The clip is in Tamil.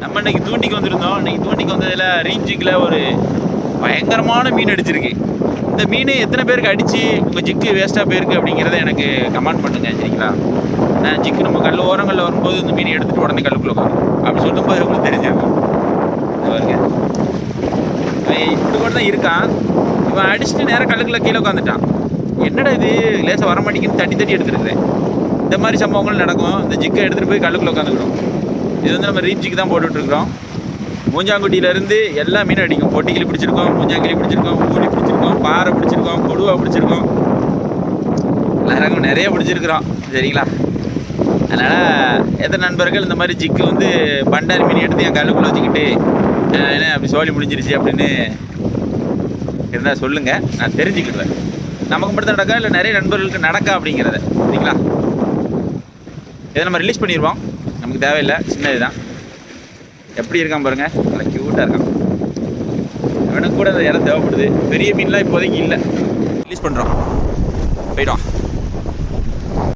நம்ம இன்னைக்கு தூண்டிக்கு வந்திருந்தோம். இன்னைக்கு தூண்டிக்கு வந்ததில் ரீஞ்சிக்கில் ஒரு பயங்கரமான மீன் அடிச்சிருக்கு. இந்த மீன் எத்தனை பேருக்கு அடித்து உங்கள் ஜிக்கு வேஸ்ட்டாக போயிருக்கு அப்படிங்கிறத எனக்கு கமெண்ட் பண்ணுங்க, சரிங்களா? ஜிக்கு நம்ம கல் ஓரங்களில் வரும்போது இந்த மீனை எடுத்துகிட்டு உடனே கல்லுக்குள்ளே வரும். அப்படி சொல்லும்போது உங்களுக்கு தெரிஞ்சிருக்கும். பாருங்க, இப்படி கூட தான் இருக்கான். இவன் அடிச்சுட்டு நேராக கல்லுக்குள்ளே கீழே உட்காந்துட்டான். என்னடா இது லேசாக வர மாட்டேங்குன்னு தட்டி தட்டி எடுத்துருக்குறேன். இந்த மாதிரி சம்பவங்கள் நடக்கும். இந்த ஜிக்கை எடுத்துகிட்டு போய் கல்லுக்குள்ளே உட்காந்துக்கிறோம். இது வந்து நம்ம ரீஞ்சிக்கு தான் போட்டுட்ருக்குறோம். மூஞ்சாங்குட்டியிலேருந்து எல்லா மீனும் அடிக்கும். பொட்டிக்கிளி பிடிச்சிருக்கோம், மூஞ்சாங்கிளி பிடிச்சிருக்கோம், ஊடி பிடிச்சிருக்கோம், பாறை பிடிச்சிருக்கோம், கொடுவா பிடிச்சிருக்கோம், ரகம் நிறைய பிடிச்சிருக்கிறோம், சரிங்களா? அதனால் எத்தனை நண்பர்கள் இந்த மாதிரி ஜிக்கு வந்து பண்டாரி மீன் எடுத்து என் கல்லுக்குள்ளே வச்சுக்கிட்டு என்ன அப்படி சோழி முடிஞ்சிருச்சு அப்படின்னு இருந்தால் சொல்லுங்கள், நான் தெரிஞ்சுக்கிடுவேன். நமக்கு மட்டும் நடக்கா இல்லை நிறைய நண்பர்களுக்கு நடக்கா அப்படிங்கிறத, சரிங்களா? இதை நம்ம ரிலீஸ் பண்ணிடுவோம். நமக்கு தேவையில்லை, சின்ன இதுதான். எப்படி இருக்கான் பாருங்கள், நல்லா க்யூட்டாக இருக்கான். அவனுக்கு கூட அந்த இடம் தேவைப்படுது. பெரிய மீன்லாம் இப்போதைக்கு இல்லை. ரிலீஸ் பண்ணுறோம், போயிடும்.